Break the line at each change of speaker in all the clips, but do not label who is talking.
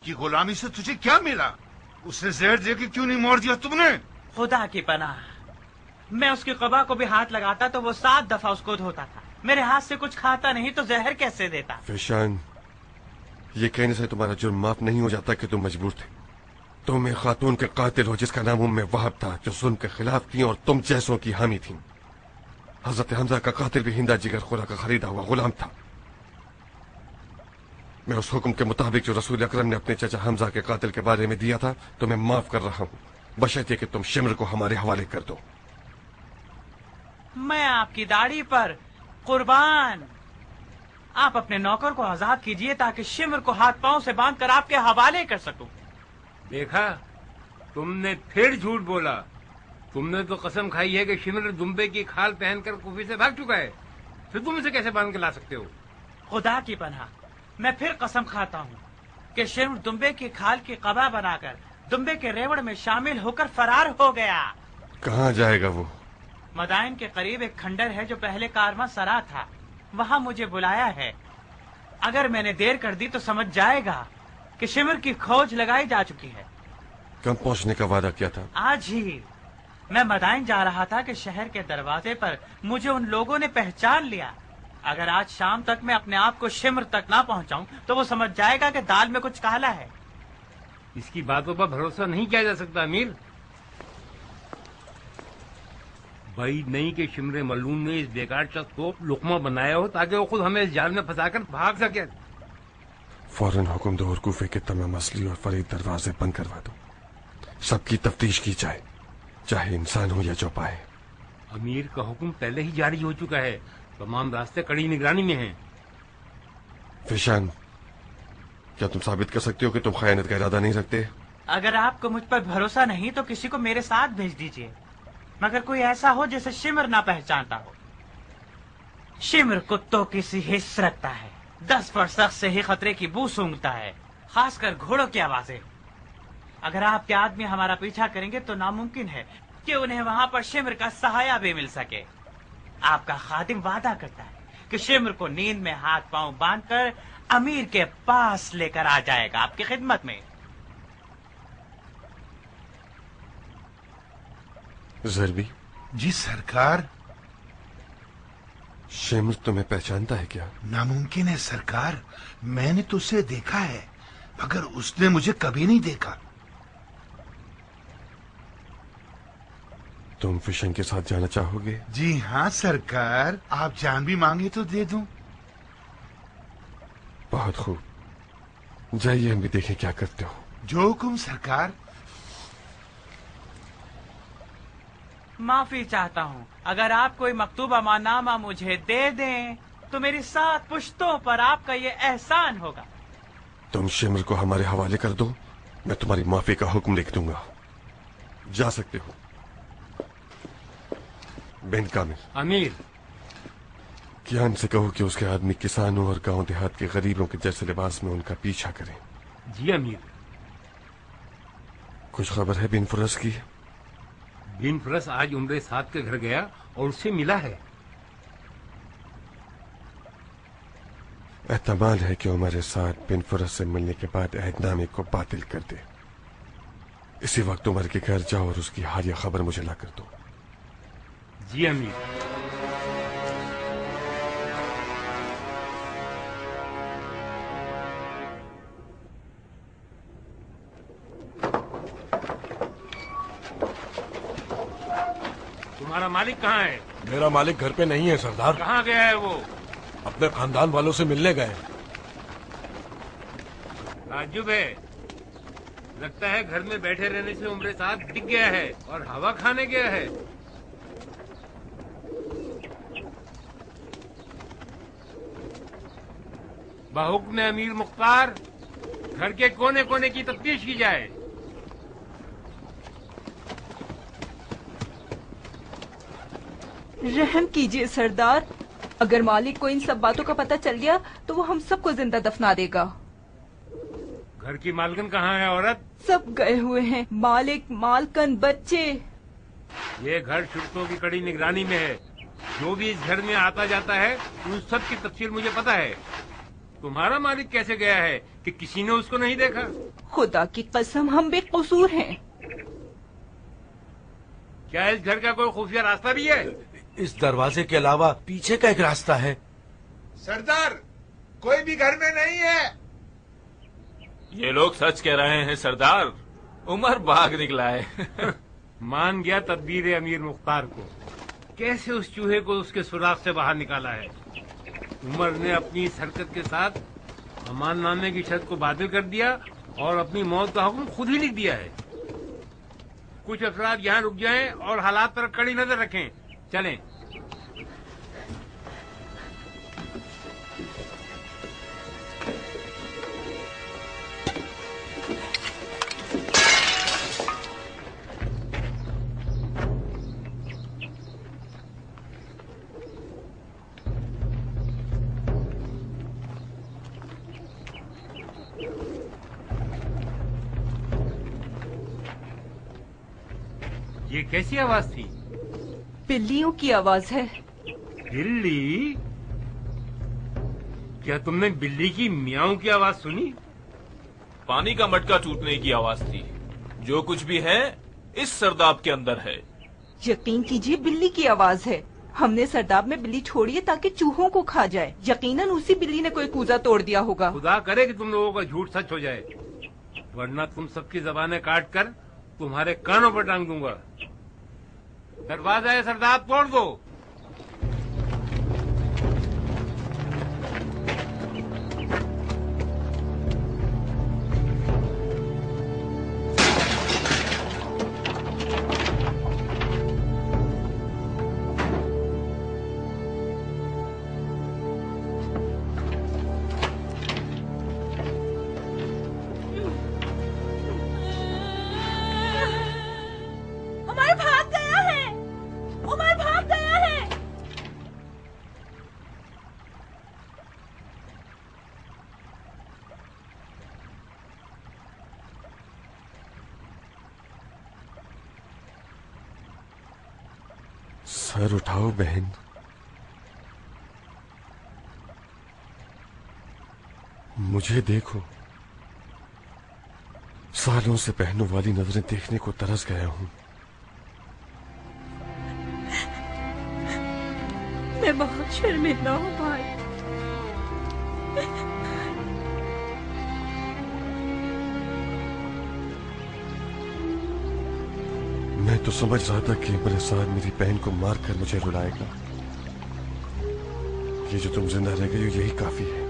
कि गुलामी से तुझे क्या मिला? उसे जहर दे के क्यों नहीं मार दिया तुमने?
खुदा की पनाह, मैं उसकी कबा को भी हाथ लगाता तो वो 7 दफा उसको धोता था। मेरे हाथ से कुछ खाता नहीं तो जहर कैसे देता?
फिशान, ये कहने से तुम्हारा जुर्म माफ नहीं हो जाता कि तुम मजबूर थे। तुम एक खातून के कातिल हो जिसका नाम उम्मे वहाब था, जो जुल्म के खिलाफ थी और तुम जैसों की हामी थी। हजरत हमजा का कातिल भी हिंदा जिगर खुरा का खरीदा हुआ गुलाम था। मैं उस हुक्म के मुताबिक जो रसूल अकरम ने अपने चाचा हमजा के कातिल के बारे में दिया था तुम्हें माफ कर रहा हूँ, बशर्ते कि तुम शिमर को हमारे हवाले कर दो।
मैं आपकी दाढ़ी पर कुर्बान। आप अपने नौकर को आजाद कीजिए ताकि शिमर को हाथ पांव से बांध कर आपके हवाले कर सकूं।
देखा, तुमने फिर झूठ बोला। तुमने तो कसम खाई है कि शिमर दुम्बे की खाल पहनकर कुफी से भाग चुका है, फिर तुम इसे कैसे बांध के ला सकते हो?
खुदा की पनाह, मैं फिर कसम खाता हूँ कि शिमर दुम्बे की खाल की कबा बनाकर दुम्बे के रेवड़ में शामिल होकर फरार हो गया।
कहाँ जाएगा वो?
मदाइन के करीब एक खंडर है जो पहले कारवां सरा था, वहाँ मुझे बुलाया है। अगर मैंने देर कर दी तो समझ जाएगा कि शिमर की खोज लगाई जा चुकी है।
कब पहुँचने का वादा किया था?
आज ही। मैं मदाइन जा रहा था कि शहर के दरवाजे पर मुझे उन लोगों ने पहचान लिया। अगर आज शाम तक मैं अपने आप को शिमर तक ना पहुंचाऊं तो वो समझ जाएगा कि दाल में कुछ काला है।
इसकी बातों पर भरोसा नहीं किया जा सकता अमीर। भाई नहीं कि शिमरे मलून ने इस बेकार शख्स को लुकमा बनाया हो ताकि वो खुद हमें इस जाल में फंसाकर भाग सके।
फौरन हुक्म दो और कूफे के तमाम असली और फरीद दरवाजे बंद करवा दो। सबकी तफ्तीश की जाए, चाहे इंसान हो या चौपाए।
अमीर का हुक्म पहले ही जारी हो चुका है, तमाम रास्ते कड़ी निगरानी में हैं।
फिशान, क्या तुम साबित कर सकते हो कि तुम खयानत का इरादा नहीं रखते?
अगर आपको मुझ पर भरोसा नहीं तो किसी को मेरे साथ भेज दीजिए, मगर कोई ऐसा हो जिसे शिमर ना पहचानता हो। शिमर कुत्तों की सी हिस्स रखता है, 10 फुर्सत से ही खतरे की बू सूंघता है, खासकर घोड़ों की आवाजें। अगर आपके आदमी हमारा पीछा करेंगे तो नामुमकिन है कि उन्हें वहाँ पर शिमर का सहाया भी मिल सके। आपका खादिम वादा करता है कि शिमर को नींद में हाथ पांव बांधकर अमीर के पास लेकर आ जाएगा, आपकी खिदमत में।
ज़रबी।
जी सरकार।
शिमर तुम्हें पहचानता है क्या?
नामुमकिन है सरकार, मैंने तो उसे देखा है मगर उसने मुझे कभी नहीं देखा।
तुम फिशन के साथ जाना चाहोगे?
जी हाँ सरकार, आप जान भी मांगे तो दे दूं।
बहुत खूब, जाइए हम भी देखें क्या करते हो।
जो हुकुम सरकार।
माफी चाहता हूँ, अगर आप कोई मकतूब अमानामा मुझे दे दें तो मेरी 7 पुश्तों पर आपका ये एहसान होगा।
तुम शिमर को हमारे हवाले कर दो, मैं तुम्हारी माफी का हुक्म लिख दूंगा। जा सकते हो। बिन कामिल।
अमीर।
कियान से कहो कि उसके आदमी किसानों और गांव देहात के गरीबों के जैसे लिबास में उनका पीछा करें।
जी अमीर।
कुछ खबर है बिन फुरस की?
बिन फुरस आज उम्रे साद के घर गया और उससे मिला है।
एहतमाल है कि उमर साद बिन फुरस से मिलने के बाद अहदनामे को बातिल कर दे। इसी वक्त उमर के घर जाओ और उसकी हालिया खबर मुझे ला कर दो।
जी अमीर। तुम्हारा मालिक कहाँ है?
मेरा मालिक घर पे नहीं है सरदार।
कहाँ गया है वो?
अपने खानदान वालों से मिलने गए।
ताज्जुब है, लगता है घर में बैठे रहने से उम्र साथ दिख गया है और हवा खाने गया है। बाहुक्म अमीर मुख्तार, घर के कोने कोने की तफ्तीश की जाए।
रहम कीजिए सरदार, अगर मालिक को इन सब बातों का पता चल गया तो वो हम सबको जिंदा दफना देगा।
घर की मालकन कहाँ है औरत?
सब गए हुए हैं, मालिक, मालकन, बच्चे।
ये घर शुल्कों की कड़ी निगरानी में है। जो भी इस घर में आता जाता है उन सब की तफसील मुझे पता है। तुम्हारा मालिक कैसे गया है कि किसी ने उसको नहीं देखा?
خدا کی قسم ہم بے قصور ہیں.
کیا اس گھر کا کوئی خفیہ راستہ بھی ہے؟
اس دروازے کے علاوہ پیچھے کا ایک راستہ ہے.
سردار کوئی بھی گھر میں نہیں ہے.
یہ لوگ سچ کہہ رہے ہیں سردار. عمر بھاگ نکلا ہے.
مان گیا تدبیر امیر مختار کو. کیسے اس چوہے کو اس کے سوراخ سے باہر نکالا ہے. عمر نے اپنی اس حرکت کے ساتھ امان نامے کی شرط کو باطل کر دیا اور اپنی موت کا حکم خود ہی لکھ دیا ہے. کچھ افراد یہاں رک جائیں اور حالات پر کڑی نظر رکھیں. چلیں. یہ کیسی آواز تھی؟
بلیوں کی آواز ہے.
بلی؟ کیا تم نے بلی کی میاؤں کی آواز سنی؟
پانی کا مٹکا ٹوٹنے کی آواز تھی. جو کچھ بھی ہے اس سرداب کے اندر ہے.
یقین کیجیے بلی کی آواز ہے. ہم نے سرداب میں بلی چھوڑی ہے تاکہ چوہوں کو کھا جائے. یقیناً اسی بلی نے کوئی کوزہ توڑ دیا ہوگا.
خدا کرے کہ تم لوگوں کا جھوٹ سچ ہو جائے، ورنہ تم سب کی زبانیں کاٹ کر تمہارے کانوں پر ٹانگ دوں گا. دروازہ سرداب توڑ دو.
سر اٹھاؤ بہن. مجھے دیکھو. سالوں سے بہنوں والی نظریں دیکھنے کو ترس گیا ہوں.
میں بہت شرمندہ ہوں بھائی.
میں تو سمجھ رہا تھا کہ میرے ساتھ میری بہن کو مار کر مجھے رلائے گا. یہ جو تم زندہ رہ گئی ہو یہی کافی ہے.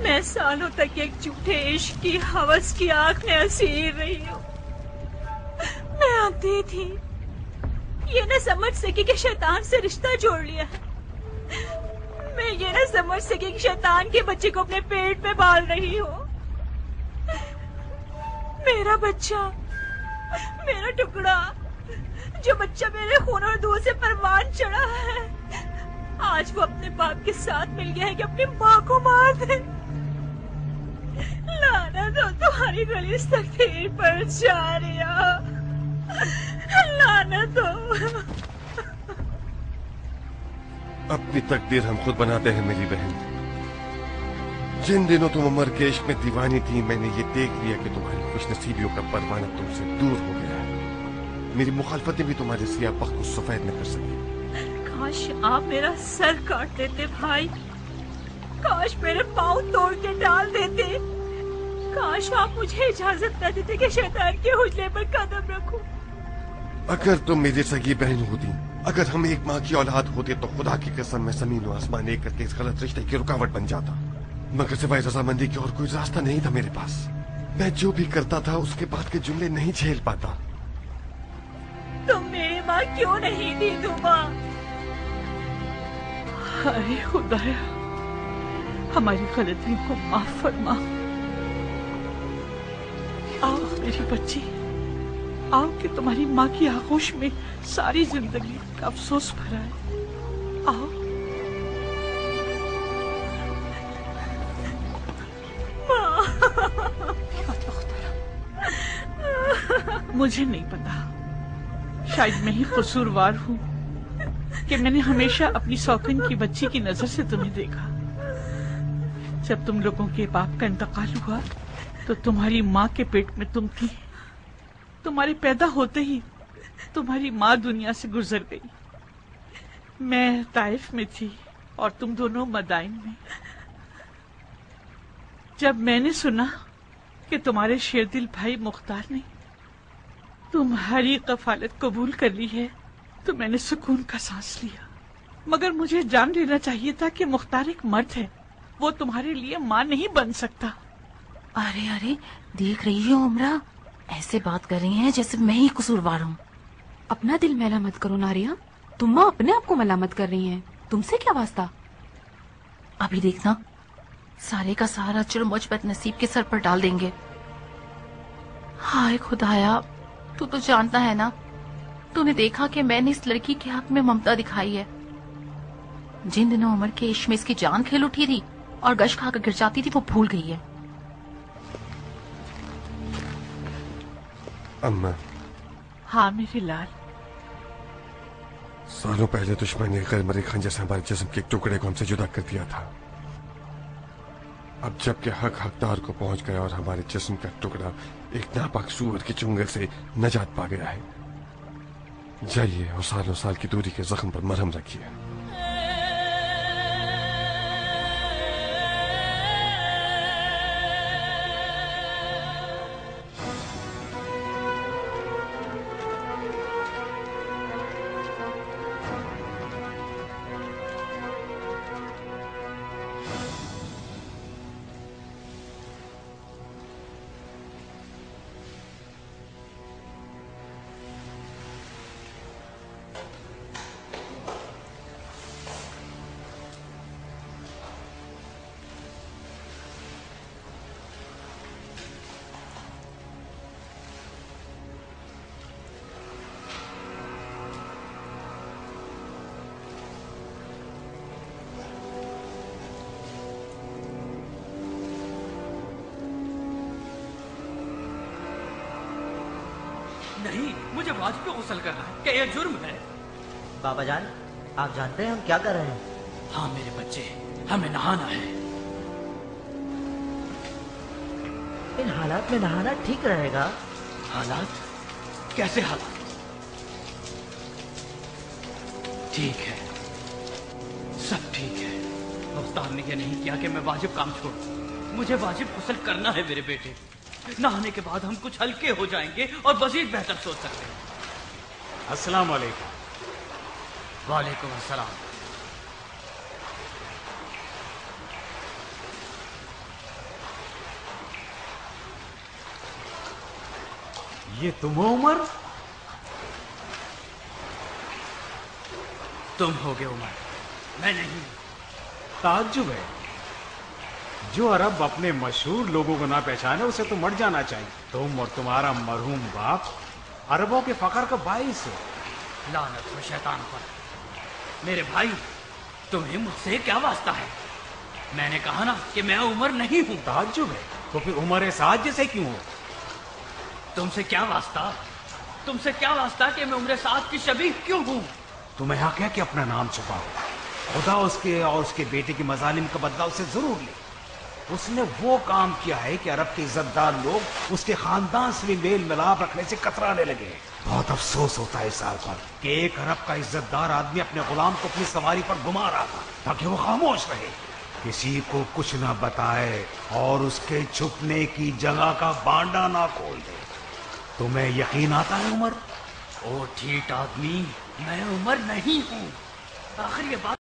میں سالوں تک ایک جھوٹے عشق کی ہوس کی آنکھ میں اسیر رہی ہوں. میں اندھی تھی، یہ نہ سمجھ سکی کہ شیطان سے رشتہ جوڑ لیا ہے. میں یہ نہ سمجھ سکی کہ شیطان کے بچے کو اپنے پیٹ میں پال رہی ہوں. میرا بچہ، میرا ٹکڑا، جو بچہ میرے خون اور دودھ سے پروان چڑھا ہے، آج وہ اپنے باپ کے ساتھ مل گیا ہے کہ اپنی ماں کو مار دے. لعنت ہو تمہاری غلیظ تقدیر پر جاریہ. لعنت ہو.
اپنی تقدیر ہم خود بناتے ہیں میری بہن. جن دنوں تم عمر کے عشق میں دیوانی تھی، میں نے یہ دیکھ لیا کہ تمہاری خوش نصیبیوں کا پروانہ تم سے دور ہو گیا ہے. میری مخالفتیں بھی تمہارے سیاہ بخت کو سفید نہ کر سکی.
کاش آپ میرا سر کاٹ دیتے بھائی. کاش میرے پاؤں توڑ کے ڈال دیتے. کاش آپ مجھے اجازت نہ دیتے کہ شیطان کے حجلے پر قدم رکھوں.
اگر تم میری سگی بہن ہوتی، اگر ہم ایک ماں کی اولاد ہوتے تو خدا کی قسم میں زمین و آسمان ایک کر کے اس غلط رشتے کی رکاوٹ بن جاتا. مگر سوائے رضامندی کے اور کوئی راستہ نہیں تھا میرے پاس. میں جو بھی کرتا تھا اس کے بعد کے جملے نہیں جھیل پاتا.
تم میری ماں کیوں نہیں دی دعا؟ ہائے خدایا، ہماری غلطیوں کو معاف فرما. آؤ میری بچی، آؤ کہ تمہاری ماں کی آغوش میں ساری زندگی کا افسوس بھرا ہے. آؤ. مجھے نہیں پتا، شاید میں ہی قصوروار ہوں کہ میں نے ہمیشہ اپنی سوکن کی بچی کی نظر سے تمہیں دیکھا. جب تم لوگوں کے باپ کا انتقال ہوا
तो तुम्हारी माँ के पेट में तुम थी। तुम्हारे पैदा होते ही तुम्हारी माँ दुनिया से गुजर गई। मैं ताइफ में थी और तुम दोनों मदाइन में। जब मैंने सुना कि तुम्हारे शेरदिल भाई मुख्तार ने तुम्हारी कफालत कबूल कर ली है तो मैंने सुकून का सांस लिया। मगर मुझे जान लेना चाहिए था कि मुख्तार एक मर्द है, वो तुम्हारे लिए माँ नहीं बन सकता।
अरे अरे, देख रही हो उमरा, ऐसे बात कर रही हैं जैसे मैं ही कसूरवार हूँ।
अपना दिल मैला मत करो नारिया, तुम माँ अपने आप को मलामत कर रही हैं, तुमसे क्या वास्ता।
अभी देखना, सारे का सारा जुर्म मुझ बदनसीब के सर पर डाल देंगे। हाय खुदाया, तू तो जानता है ना, तूने देखा कि मैंने इस लड़की के हक में ममता दिखाई है। जिन दिनों उमर के इश्क में इसकी जान खेल उठी थी और गश खाकर गिर जाती थी, वो भूल गई है।
अम्मा।
हाँ मेरे लाल।
सालों पहले दुश्मन ने गैर मरे खंजर से हमारे जिस्म के एक टुकड़े को हमसे जुदा कर दिया था। अब जबकि हक हकदार को पहुंच गया और हमारे जिस्म का टुकड़ा एक नापाक सूअर के चुंगल से नजात पा गया है, जाइए और सालों साल की दूरी के जख्म पर मरहम रखिए।
नहीं, मुझे वाजिब पे गुस्ल करना है। क्या यह जुर्म है?
बाबा जान, आप जानते हैं हम क्या कर रहे हैं?
हाँ मेरे बच्चे, हमें नहाना है।
इन हालात में नहाना ठीक रहेगा?
हालात? कैसे हालात? ठीक है, सब ठीक है। मुख्तार ने यह नहीं किया कि मैं वाजिब काम छोड़ूं। मुझे वाजिब गुस्ल करना है मेरे बेटे। नहाने के बाद हम कुछ हल्के हो जाएंगे और मजीद बेहतर सोच सकते हैं।
अस्सलाम वालेकुम।
वालेकुम अस्सलाम।
ये तुम हो उमर?
तुम होगे उमर, मैं नहीं।
ताज्जुब है, जो अरब अपने मशहूर लोगों को ना पहचाने उसे तो मर जाना चाहिए। तुम और तुम्हारा मरहूम बाप अरबों के फकर का बाइस हो।
लानत हो शैतान पर। मेरे भाई, तुम्हें मुझसे क्या वास्ता है? मैंने कहा ना कि मैं उमर नहीं हूँ।
ताज्जुब है, तो फिर उमर साद जैसे क्यों हो?
तुमसे क्या वास्ता? तुमसे क्या वास्ता कि मैं उमर साद की शबीह क्यों हूँ?
तुम्हें हक है कि अपना नाम छुपाओ। खुदा उसके और उसके बेटे की मजालिम का बदला उसे जरूर ले। उसने वो काम किया है कि अरब के इज्जतदार लोग उसके खानदान से भी मेल मिलाप रखने से कतराने लगे। बहुत अफसोस होता है इस बात पर कि एक अरब का इज्जतदार आदमी अपने गुलाम को अपनी सवारी पर घुमा रहा था ताकि वो खामोश रहे, किसी को कुछ ना बताए और उसके छुपने की जगह का बांडा ना खोल दे। तुम्हें यकीन आता है उमर?
ओ ठीक आदमी, मैं उमर नहीं हूँ। आखिर ये बात